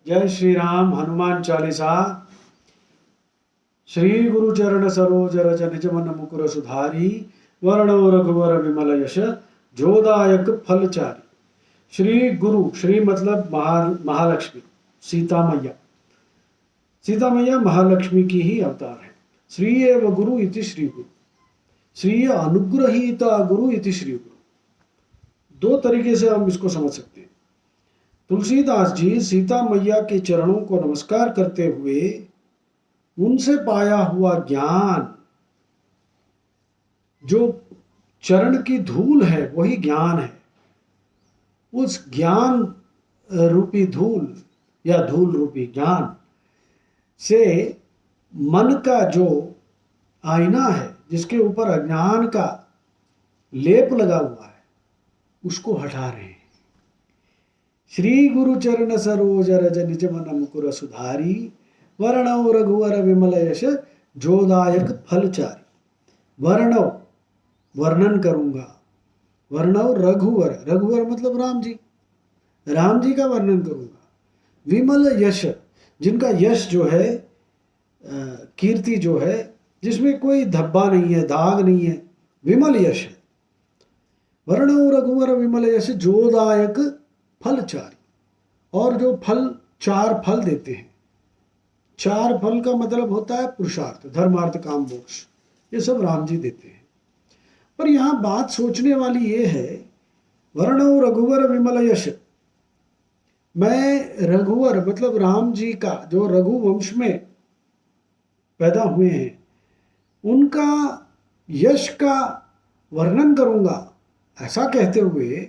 जय श्री राम। हनुमान चालीसा। श्री गुरु चरण सरोज रज निज मन मुकुर सुधारी, वर्णो रघुवर विमल यश जोदायक फलचारी। श्री गुरु, श्री मतलब महालक्ष्मी, सीता मैया। सीता मैया महालक्ष्मी की ही अवतार है। श्री एव गुरु इति श्री गुरु, श्री अनुग्रहीता गुरु इति श्री गुरु। दो तरीके से हम इसको समझ सकते हैं। तुलसीदास जी सीता मैया के चरणों को नमस्कार करते हुए उनसे पाया हुआ ज्ञान, जो चरण की धूल है वही ज्ञान है, उस ज्ञान रूपी धूल या धूल रूपी ज्ञान से मन का जो आईना है, जिसके ऊपर अज्ञान का लेप लगा हुआ है, उसको हटा रहे हैं। श्री गुरु चरण सरोज रज निज मन मुकुर सुधारी, वर्णव रघुवर विमल यश जोदायक फलचारी। वर्णव वर्णन करूंगा, वर्णव रघुवर, रघुवर मतलब राम जी, राम जी का वर्णन करूंगा। विमल यश, जिनका यश जो है, कीर्ति जो है, जिसमें कोई धब्बा नहीं है, दाग नहीं है, विमल यश है। वर्णव रघुवर विमल यश जोदायक फलचारी, और जो फल, चार फल देते हैं। चार फल का मतलब होता है पुरुषार्थ, धर्म अर्थ काम मोक्ष, ये सब राम जी देते हैं। पर यहाँ बात सोचने वाली ये है, वर्णव रघुवर विमल यश, मैं रघुवर मतलब राम जी का, जो रघु वंश में पैदा हुए हैं, उनका यश का वर्णन करूंगा, ऐसा कहते हुए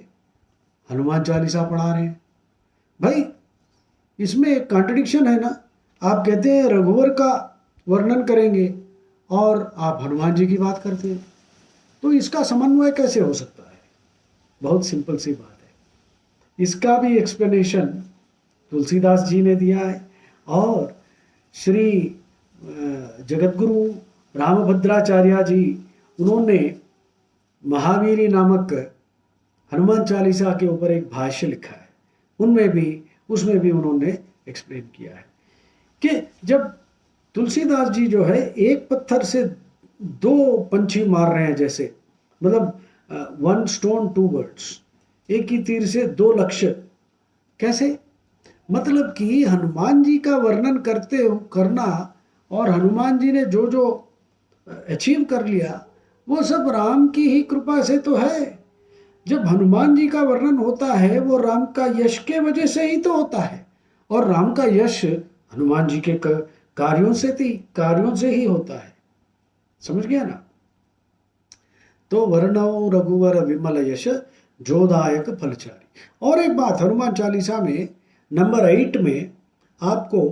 हनुमान चालीसा पढ़ा रहे हैं। भाई इसमें एक कॉन्ट्रडिक्शन है ना। आप कहते हैं रघुवर का वर्णन करेंगे और आप हनुमान जी की बात करते हैं, तो इसका समन्वय कैसे हो सकता है? बहुत सिंपल सी बात है। इसका भी एक्सप्लेनेशन तुलसीदास जी ने दिया है, और श्री जगतगुरु रामभद्राचार्य जी, उन्होंने महावीरी नामक हनुमान चालीसा के ऊपर एक भाष्य लिखा है, उसमें भी उन्होंने एक्सप्लेन किया है कि जब तुलसीदास जी जो है एक पत्थर से दो पंछी मार रहे हैं, जैसे मतलब वन स्टोन टू बर्ड्स, एक ही तीर से दो लक्ष्य। कैसे? मतलब कि हनुमान जी का वर्णन करना, और हनुमान जी ने जो जो अचीव कर लिया, वो सब राम की ही कृपा से तो है। जब हनुमान जी का वर्णन होता है, वो राम का यश के वजह से ही तो होता है, और राम का यश हनुमान जी के कार्यों से ही होता है। समझ गया ना? तो वर्णव रघुवर विमल यश जोदायक फलचारी। और एक बात, हनुमान चालीसा में नंबर 8 में आपको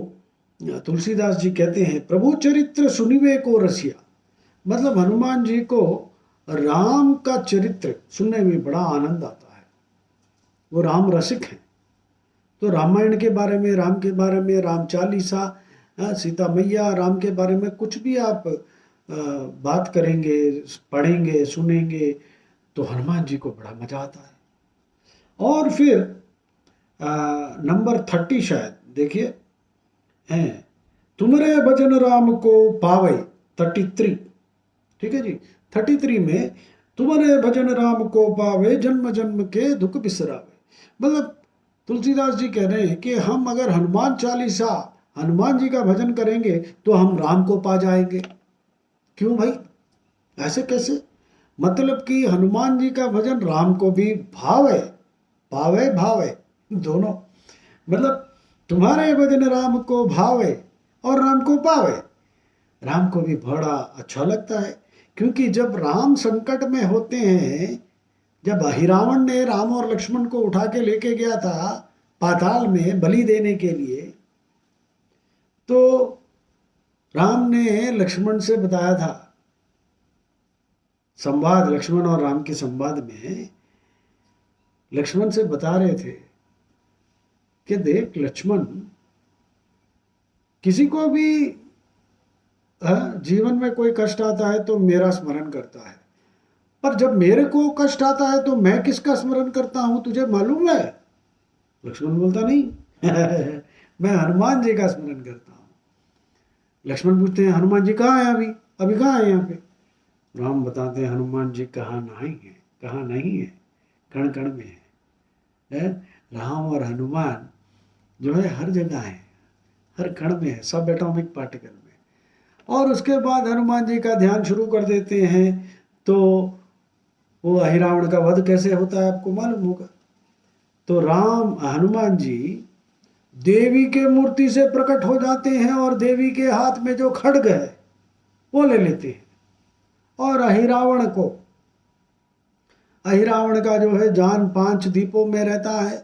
तुलसीदास जी कहते हैं, प्रभु चरित्र सुनिवे को रसिया। मतलब हनुमान जी को राम का चरित्र सुनने में बड़ा आनंद आता है, वो राम रसिक हैं। तो रामायण के बारे में, राम के बारे में, राम चालीसा, सीता मैया, राम के बारे में कुछ भी आप बात करेंगे, पढ़ेंगे, सुनेंगे, तो हनुमान जी को बड़ा मजा आता है। और फिर नंबर 30 शायद देखिए, हैं, तुमरे भजन राम को पावे, 33, ठीक है जी। 33 में तुम्हारे भजन राम को पावे, जन्म जन्म के दुख बिसरावे। मतलब तुलसीदास जी कह रहे हैं कि हम अगर हनुमान चालीसा, हनुमान जी का भजन करेंगे तो हम राम को पा जाएंगे। क्यों भाई, ऐसे कैसे? मतलब कि हनुमान जी का भजन राम को भी भावे, पावे भावे दोनों। मतलब तुम्हारे भजन राम को भावे और राम को पावे, राम को भी बड़ा अच्छा लगता है। क्योंकि जब राम संकट में होते हैं, जब हिरावण ने राम और लक्ष्मण को उठा के लेके गया था पाताल में बलि देने के लिए, तो राम ने लक्ष्मण से बताया था, संवाद, लक्ष्मण और राम के संवाद में लक्ष्मण से बता रहे थे कि देख लक्ष्मण, किसी को भी जीवन में कोई कष्ट आता है तो मेरा स्मरण करता है, पर जब मेरे को कष्ट आता है तो मैं किसका स्मरण करता हूं, तुझे मालूम है? लक्ष्मण बोलता नहीं मैं हनुमान जी का स्मरण करता हूँ। लक्ष्मण पूछते हैं हनुमान जी कहाँ हैं अभी, अभी कहाँ है यहाँ पे? राम बताते हैं हनुमान जी कहाँ नहीं है, कहाँ नहीं है, कण कण में है? राम और हनुमान जो है हर जगह है, हर कण में है, सब एटॉमिक पार्टिकल में। और उसके बाद हनुमान जी का ध्यान शुरू कर देते हैं तो वो अहिरावण का वध कैसे होता है आपको मालूम होगा। तो राम हनुमान जी देवी के मूर्ति से प्रकट हो जाते हैं और देवी के हाथ में जो खड्ग है वो ले लेते हैं और अहिरावण का जो है जान 5 दीपों में रहता है?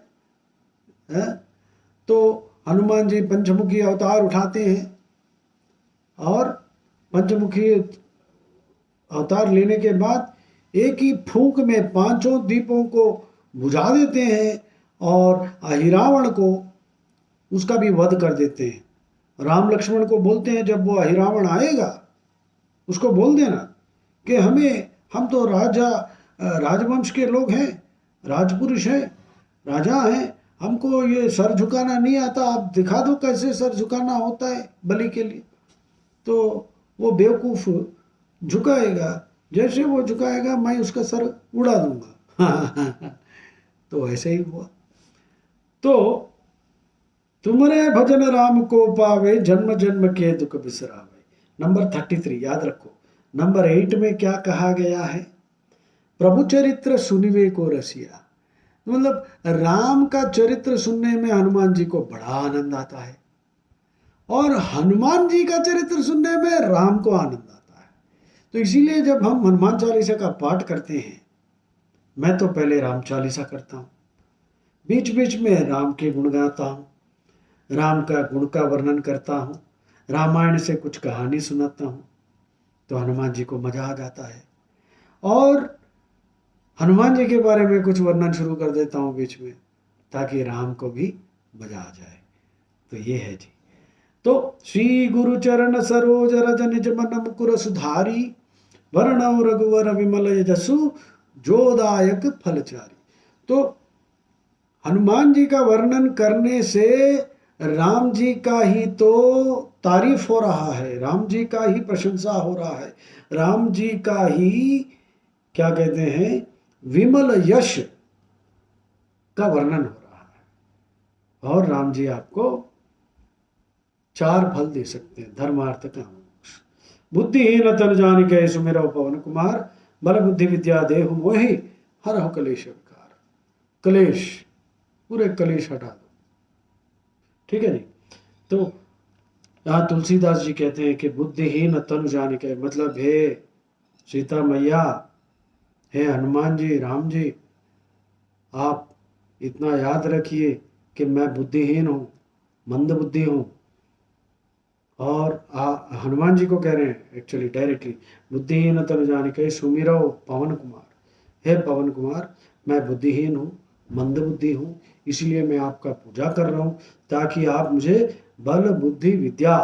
तो हनुमान जी पंचमुखी अवतार उठाते हैं और पंचमुखी अवतार लेने के बाद एक ही फूंक में 5 दीपों को बुझा देते हैं और अहिरावण को उसका भी वध कर देते हैं। राम लक्ष्मण को बोलते हैं जब वो अहिरावण आएगा उसको बोल देना कि हम तो राजवंश के लोग हैं, राजपुरुष हैं, राजा हैं, हमको ये सर झुकाना नहीं आता, आप दिखा दो कैसे सर झुकाना होता है बलि के लिए। तो वो बेवकूफ़ झुकाएगा, जैसे वो झुकाएगा मैं उसका सर उड़ा दूंगा। तो ऐसे ही हुआ। तो तुमरे भजन राम को पावे, जन्म जन्म के दुख बिसरावे। नंबर 33 याद रखो। नंबर 8 में क्या कहा गया है? प्रभु चरित्र सुनिवे को रसिया। मतलब राम का चरित्र सुनने में हनुमान जी को बड़ा आनंद आता है और हनुमान जी का चरित्र सुनने में राम को आनंद आता है। तो इसीलिए जब हम हनुमान चालीसा का पाठ करते हैं, मैं तो पहले राम चालीसा करता हूँ, बीच बीच में राम के गुण गाता हूँ, राम का गुण का वर्णन करता हूँ, रामायण से कुछ कहानी सुनाता हूँ, तो हनुमान जी को मजा आ जाता है। और हनुमान जी के बारे में कुछ वर्णन शुरू कर देता हूँ बीच में, ताकि राम को भी मजा आ जाए। तो ये है जी। तो श्री गुरु चरण सरोज रज निज मन मुकुर सुधारी, वर्णव रघुवर विमल जसु जोदायक फलचारी। तो हनुमान जी का वर्णन करने से राम जी का ही तो तारीफ हो रहा है, राम जी का ही प्रशंसा हो रहा है, राम जी का ही क्या कहते हैं विमल यश का वर्णन हो रहा है। और राम जी आपको 4 फल दे सकते हैं, धर्मार्थ काम मोक्ष। बुद्धिहीन तन जानिके सुमिरौ पवन कुमार, बल बुद्धि विद्या देहु मोहि हरहु कलेश विकार। कलेश, पूरे कलेश हटा दो, ठीक है जी। तो यहाँ तुलसीदास जी कहते हैं कि बुद्धिहीन तनु जानिके, मतलब हे सीता मैया, हे हनुमान जी, राम जी, आप इतना याद रखिए कि मैं बुद्धिहीन हूँ, मंद बुद्धि हूँ। और हनुमान जी को कह रहे हैं एक्चुअली डायरेक्टली, बुद्धिहीन तनु जानिके सुमिरौ पवन कुमार, हे पवन कुमार, मैं बुद्धिहीन हूँ, मंद बुद्धि हूँ, इसलिए मैं आपका पूजा कर रहा हूँ ताकि आप मुझे बल बुद्धि विद्या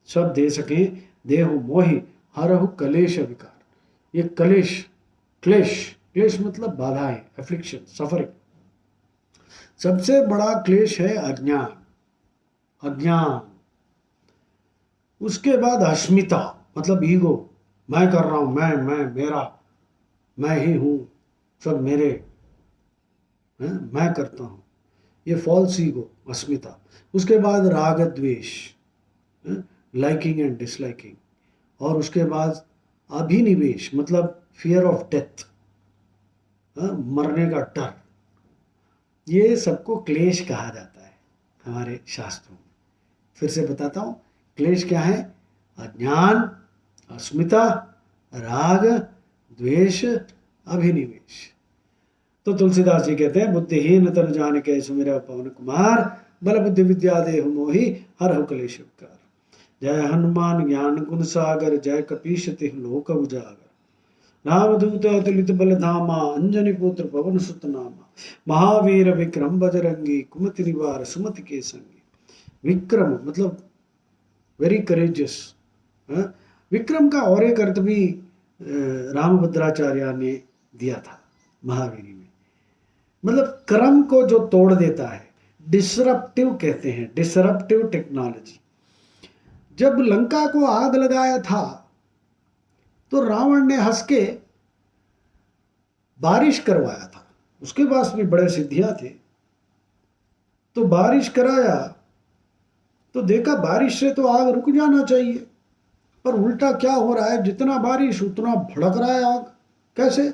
सब दे सकें। देहु मोहि हरहु कलेश विकार। ये कलेश, क्लेश मतलब बाधाएं, एफ्लिक्शन, सफरिंग। सबसे बड़ा क्लेश है अज्ञान। उसके बाद अस्मिता, मतलब ईगो, मैं कर रहा हूं, मैं मेरा, मैं ही हूं, सब मेरे, मैं करता हूं, ये फॉल्स ईगो, अस्मिता। उसके बाद राग द्वेष, लाइकिंग एंड डिसलाइकिंग। और उसके बाद अभिनिवेश, मतलब फियर ऑफ डेथ, मरने का डर। ये सबको क्लेश कहा जाता है हमारे शास्त्रों में। फिर से बताता हूँ, क्लेश क्या है? अज्ञान, अस्मिता, राग, द्वेष, अभिनिवेश। तो तुलसीदास जी कहते हैं बुद्धिहीन तनु जानिके सुमिरौ पवन कुमार, बल बुद्धि विद्या देहु मोहि हरहु कलेश विकार। जय हनुमान ज्ञान गुण सागर, जय कपीश तिहुँ लोक उजागर। रामदूत अतुलित बल धामा, अंजनी पुत्र पवन सुत नामा। महावीर विक्रम बजरंगी, कुमति निवार सुमति के संगी। विक्रम मतलब वेरी करेजियस। विक्रम का और एक अर्थ भी रामभद्राचार्य ने दिया था महावीरी में, मतलब क्रम को जो तोड़ देता है, डिसरप्टिव कहते हैं, डिसरप्टिव टेक्नोलॉजी। जब लंका को आग लगाया था तो रावण ने हंस के बारिश करवाया था, उसके पास भी बड़े सिद्धियां थे, तो बारिश कराया तो देखा बारिश से तो आग रुक जाना चाहिए, पर उल्टा क्या हो रहा है, जितना बारिश उतना भड़क रहा है आग। कैसे?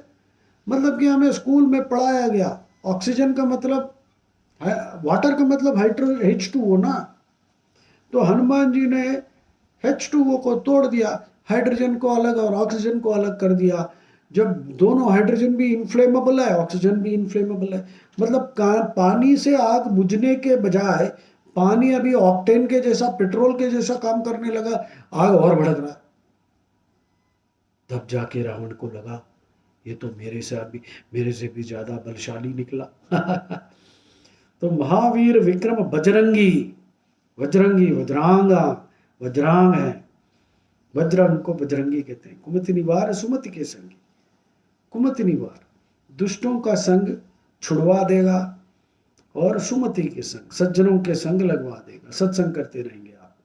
मतलब कि हमें स्कूल में पढ़ाया गया ऑक्सीजन का मतलब वाटर का मतलब H2O ना, तो हनुमान जी ने H2O को तोड़ दिया, हाइड्रोजन को अलग और ऑक्सीजन को अलग कर दिया। जब दोनों, हाइड्रोजन भी इनफ्लेमेबल है, ऑक्सीजन भी इनफ्लेमेबल है, मतलब पानी से आग बुझने के बजाय पानी अभी ऑक्टेन के जैसा, पेट्रोल के जैसा काम करने लगा, आग और भड़क रहा है। तब जाके रावण को लगा ये तो मेरे से भी ज्यादा बलशाली निकला। तो महावीर विक्रम बजरंगी, वज्रंगी वज्रांगा, वज्रांग है, वज्रंग को बजरंगी कहते हैं। कुमति निवार सुमति के संगी, कुमति निवार दुष्टों का संग छुड़वा देगा और सुमति के संग, सज्जनों के संग लगवा देगा। सत्संग करते रहेंगे आप।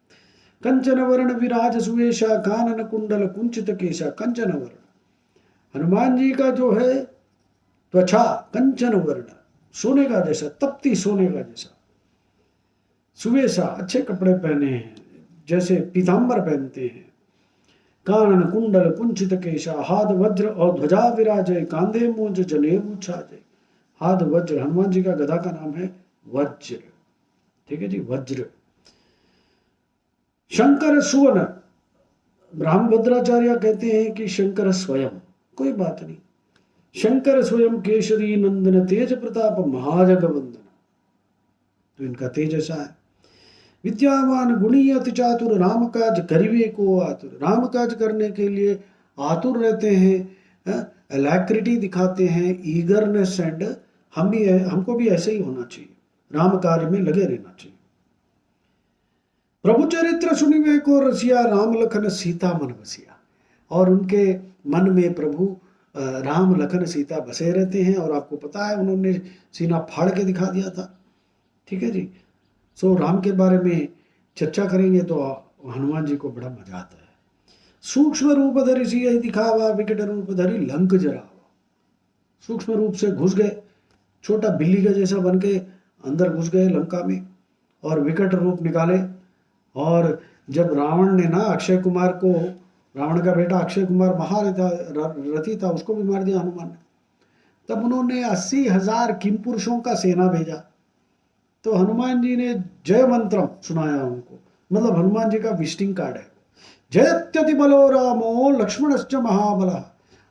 कंचन वर्ण विराज सुवेशा, कानन कुंडल कुंचित केशा। कंचन वर्ण, हनुमान जी का जो है त्वचा कंचन वर्ण, सोने का जैसा, तपती सोने का जैसा। सुवेशा, अच्छे कपड़े पहने हैं, जैसे पीतांबर पहनते हैं। कानन कुंडल कुंचित केशा, हाथ वज्र और ध्वजा विराजय, कांधे मूंज जनेऊ छाजय। हाथ वज्र, हनुमान जी का गदा का नाम है वज्र, ठीक है जी, वज्र। शंकर सुवन, ब्रह्मभद्राचार्य कहते हैं कि शंकर स्वयं, कोई बात नहीं, शंकर स्वयं केशरी नंदन, तेज प्रताप महाजग वंदन। तो इनका तेज ऐसा है। विद्यावान गुणी अति चातुर, राम काज करिवे को आतुर। राम काज करने के लिए आतुर रहते हैं, अलैक्रिटी दिखाते हैं, ईगरनेस, एंड हमको भी ऐसे ही होना चाहिए, राम कार्य में लगे रहना चाहिए। प्रभु चरित्र सुनिवे को रसिया, राम लखन सीता मन बसिया। और उनके मन में प्रभु राम लखन सीता बसे रहते हैं। और आपको पता है उन्होंने सीना फाड़ के दिखा दिया था, ठीक है जी। सो राम के बारे में चर्चा करेंगे तो हनुमान जी को बड़ा मजा आता है। सूक्ष्म रूप धरि सियहि दिखावा, विकट रूप धरि लंक जरावा। सूक्ष्म रूप से घुस गए, छोटा बिल्ली का जैसा बन के अंदर घुस गए लंका में, और विकट रूप निकाले। और जब रावण ने ना अक्षय कुमार को, रावण का बेटा अक्षय कुमार महारथी था, उसको भी मार दिया हनुमान ने। तब उन्होंने 80,000 किमपुरुषों का सेना भेजा। तो हनुमान जी ने जय मंत्रम सुनाया उनको, मतलब हनुमान जी का विजिटिंग कार्ड है। जयत्यति बलो रामो लक्ष्मणश्च महाबलः,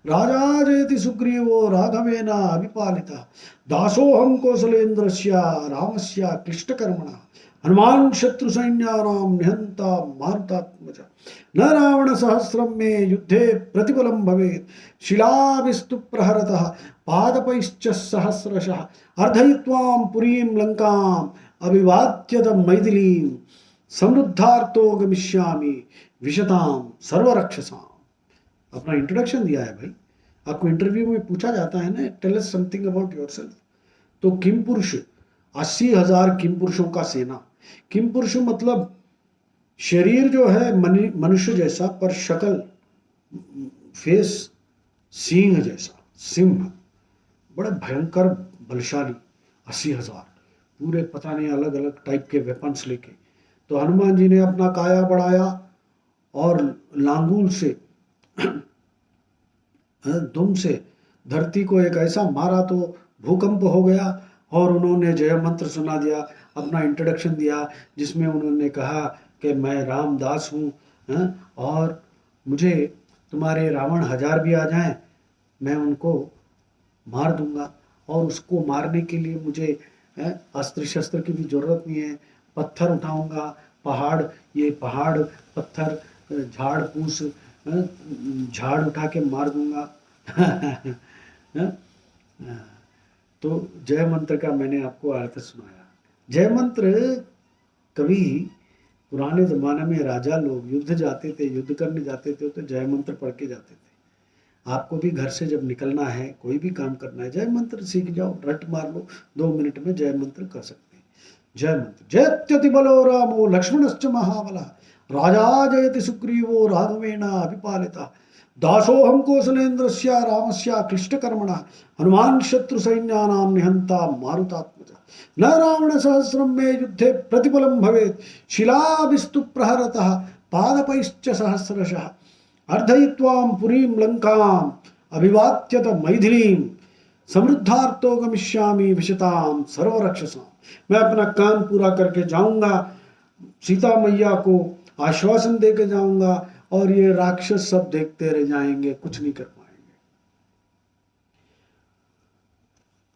राजा जयति सुग्रीवो राघवेना अभिपालितः, दासोहम कौशलेन्द्रस्य रामस्य क्लिष्टकर्मणः, हनुमान शत्रु सैन्यानां निहंता मारुतात्मजा, न रावण सहस्रम में युद्धे प्रतिबलम भवेत्, शिलाभिस्तु प्रहरतः पादपैश्च सहस्रशः, अर्धयित्वां पुरीं लंकाम् अभिवाद्यतं मैथिलीं, समृद्धार्थो गमिष्यामि विशताम सर्वरक्षसाम। अपना इंट्रोडक्शन दिया है भाई। आपको इंटरव्यू में पूछा जाता है ना, tell us something about yourself. तो किमपुरुष, 80,000 किमपुरुषों का सेना। किमपुरुष मतलब शरीर जो है मनुष्य जैसा, पर शक्ल, फेस सिंह जैसा, सिंह, बड़े भयंकर बलशाली। 80,000 पूरे, पता नहीं अलग अलग टाइप के वेपन्स लेके। तो हनुमान जी ने अपना काया बढ़ाया और लांगूल से दुम से धरती को एक ऐसा मारा तो भूकंप हो गया। और उन्होंने जय मंत्र सुना दिया, अपना इंट्रोडक्शन दिया, जिसमें उन्होंने कहा कि मैं रामदास हूँ, और मुझे तुम्हारे रावण 1000 भी आ जाएं, मैं उनको मार दूंगा। और उसको मारने के लिए मुझे अस्त्र शस्त्र की भी जरूरत नहीं है, पत्थर उठाऊंगा, पहाड़ पत्थर झाड़ फूस झाड़ उठा के मार दूंगा। तो जय मंत्र का मैंने आपको अर्थ सुनाया। जय मंत्र कभी पुराने जमाने में राजा लोग युद्ध जाते थे, युद्ध करने जाते थे, तो जय मंत्र पढ़ के जाते थे। आपको भी घर से जब निकलना है, कोई भी काम करना है, जय मंत्र सीख जाओ, रट मार लो, 2 मिनट में जय मंत्र कर सकते हैं। जय मंत्र। जयत्यति बलो रामो लक्ष्मणश्च महाबलः राजा जयति सुग्रीवो राघवेण अभिपालितः दासोऽहं कौसलेन्द्रस्य रामस्य क्लिष्टकर्मणः हनुमान् शत्रुसैन्यानां निहन्ता मारुतात्मजः न रावणसहस्रं मे युद्धे प्रतिफलं भवेत् शिलाभिस्तु प्रहरतः पादपैश्च सहस्रशः अर्धयित्वां पुरीं लङ्काम् अभिवात्यत मैथिलीं समृद्धार्थो गमिष्यामि विशतां सर्वरक्षसां। मैं अपना काम पूरा करके जाऊंगा, सीता मैया को आश्वासन देकर जाऊंगा और ये राक्षस सब देखते रह जाएंगे, कुछ नहीं कर पाएंगे।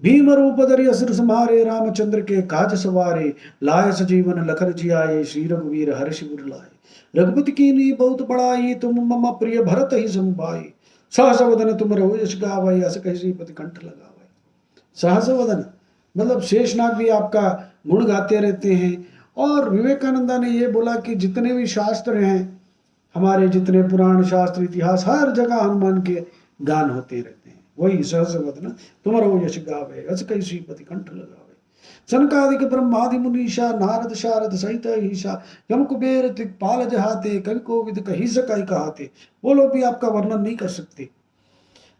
भीम रूप धरि असुर संहारे रामचंद्र के काज सवारे लाए सजीवन लखन जियाए श्री रघुवीर हर्षि उर लाए रघुपति कीन्ही बहुत बड़ाई तुम मम प्रिय भरत ही संभाई सहस वदन तुम रहो यश गावै अस कहि श्रीपति कंठ लगावै। सहस वदन मतलब शेषनाग भी आपका गुण गाते रहते हैं। और विवेकानंदा ने ये बोला कि जितने भी शास्त्र हैं, हमारे जितने पुराण शास्त्र इतिहास, हर जगह हनुमान के गान होते रहते हैं। वही सहस वदन तुम रहो यश गावै अस कहि श्रीपति कंठ लगावै। सनकादिक ब्रह्मादि मुनीषा नारद शारद सहित ईशा यम कुबेर दिक्पाल जहाते कवि कोविद कही सकाई कहाते। वो लोग भी आपका वर्णन नहीं कर सकते।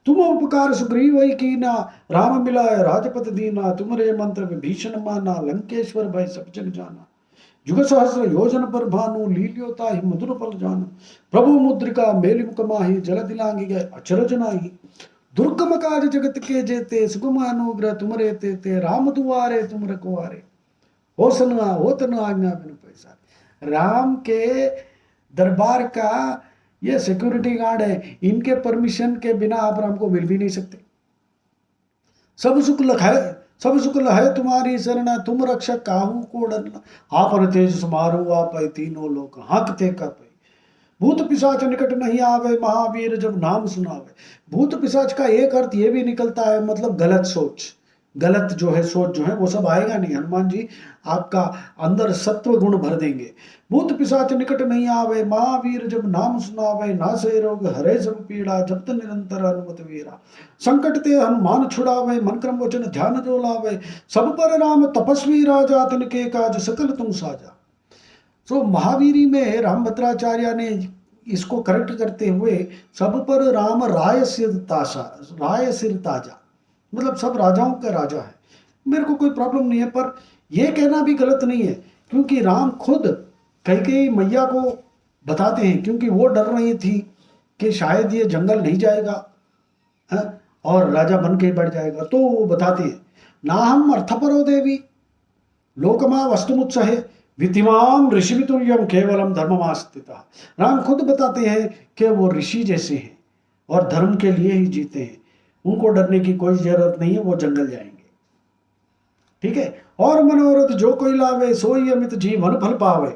तुम उपकार सुग्रीव कीना राम मिलाय राजपथ दीना तुमरे मंत्र विभीषण माना लंकेश्वर भय सब जग जाना जुग सहस्र योजन पर भानु लील्योता ही मधुर पल जान प्रभु मुद्रिका मेलि मुख माही जल दिलांगी गए अचरज नाही दुर्गम काज जगत के जेते सुगम अनुग्रह तुमरे ते राम दुआरे तुम रखवारे हो सना हो तन आज्ञा बिन पैसा। राम के दरबार का ये सिक्योरिटी गार्ड है, इनके परमिशन के बिना आप राम को मिल भी नहीं सकते। सब सुख है तुम्हारी शरण तुम रक्षक काहू को डरना आपन तेज समारो आप तीनों लोग हाँकते कपै भूत पिशाच निकट नहीं आवे महावीर जब नाम सुनावे। भूत पिशाच का एक अर्थ ये भी निकलता है मतलब गलत सोच, गलत जो है सोच जो है वो सब आएगा नहीं। हनुमान जी आपका अंदर सत्व गुण भर देंगे। भूत पिशाच निकट नहीं आवे महावीर जब नाम सुनावे नासे रोग हरे सब पीड़ा जपत निरंतर हनुमत वीरा संकट ते हनुमान छुड़ावे मन क्रम वचन ध्यान जो लावे सब पर राम तपस्वी राजा तिनके काज सकल तुम साजा। तो महावीरी में रामभद्राचार्य ने इसको करेक्ट करते हुए सब पर राम राय सिर ताजा मतलब सब राजाओं का राजा है। मेरे को कोई प्रॉब्लम नहीं है, पर यह कहना भी गलत नहीं है क्योंकि राम खुद कैकेयी मैया को बताते हैं, क्योंकि वो डर रही थी कि शायद ये जंगल नहीं जाएगा और राजा बन के बढ़ जाएगा, तो वो बताते हैं ना हम अर्थपरो देवी लोकमा वस्तुमुत्सहे विधिमाम ऋषि तुल्यम केवलम धर्ममास्थिता। राम खुद बताते हैं कि वो ऋषि जैसे हैं और धर्म के लिए ही जीते हैं, उनको डरने की कोई जरूरत नहीं है, वो जंगल जाएंगे। ठीक है। और मनोरथ जो कोई लावे सोई अमित जीवन फल पावे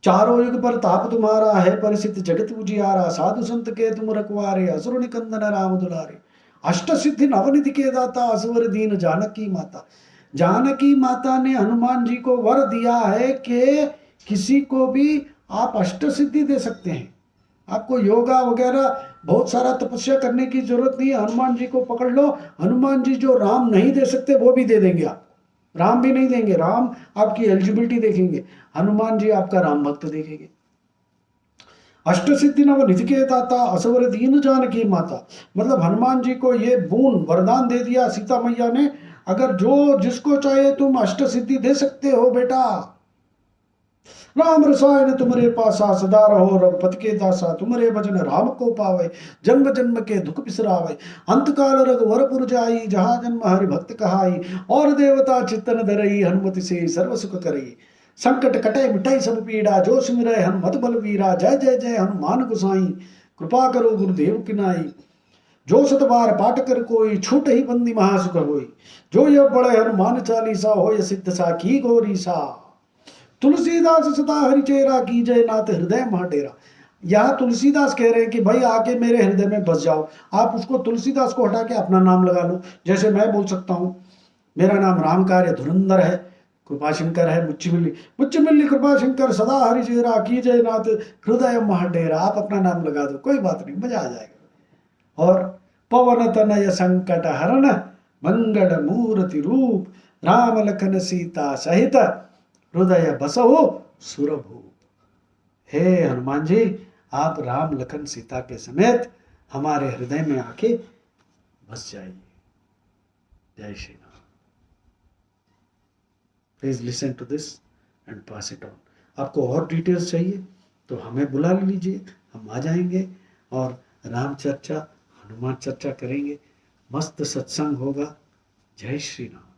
चारों युग पर ताप तुम्हारा है परिसित जगत उजियारा साधु संत के तुम रखवारे असुर निकंदन राम दुलारे अष्ट सिद्धि नवनिधि के दाता असवर दीन जानकी माता। जानकी माता ने हनुमान जी को वर दिया है कि किसी को भी आप अष्ट सिद्धि दे सकते हैं। आपको योगा वगैरह बहुत सारा तपस्या करने की जरूरत नहीं है, हनुमान जी को पकड़ लो। हनुमान जी जो राम नहीं दे सकते वो भी दे देंगे आपको। राम भी नहीं देंगे, राम आपकी एलिजिबिलिटी देखेंगे, हनुमान जी आपका राम भक्त देखेंगे। अष्ट सिद्धि नव निधि के दाता असवर दीन जानकी माता मतलब हनुमान जी को ये बून वरदान दे दिया सीता मैया ने, अगर जो जिसको चाहे तुम अष्ट सिद्धि दे सकते हो बेटा। राम रसायन तुम्हारे पासा सदा रहो रघुपति के दासा तुम्हारे भजन राम को पावे जन्म जन्म के दुख बिसरावे अंतकाल रघुवरपुर जाई जहाँ जन्म हरि भक्त कहाई और देवता चित्तन धरई हनुमति से सर्व सुख करई संकट कटे मिटाई सब पीड़ा जो सिमरै हनुमत बलवीरा जय जय जय हनुमान गोसाई कृपा करो गुरुदेव की नाई जो सत बार पाठ कर कोई छूट ही बंदी महासुख होई जो यह बड़े हनुमान चालीसा हो यह सिद्ध सा की गौरी सा तुलसीदास सदा हरिचेरा की जय नाथ हृदय महाडेरा। यहाँ तुलसीदास कह रहे हैं कि भाई आके मेरे हृदय में बस जाओ। आप उसको तुलसीदास को हटा के अपना नाम लगा लो। जैसे मैं बोल सकता हूँ मेरा नाम रामकार्य धुरंधर है, कृपाशंकर है, मुच्चमिल्ली कृपाशंकर सदा हरिचेरा की जय नाथ हृदय महाडेरा। आप अपना नाम लगा दो, कोई बात नहीं, मजा आ जाएगा। और पवन तनय संकट हरण मंगल मूर्ति रूप राम लखन सीता सहित हृदय बसहु सुरभूप। हे हनुमान जी, आप राम लखन सीता के समेत हमारे हृदय में आके बस जाइए। जय Shri Ram. Please listen to this and pass it on. आपको और डिटेल्स चाहिए तो हमें बुला लीजिए, हम आ जाएंगे और राम चर्चा, हनुमान चर्चा करेंगे। मस्त सत्संग होगा। जय श्री राम।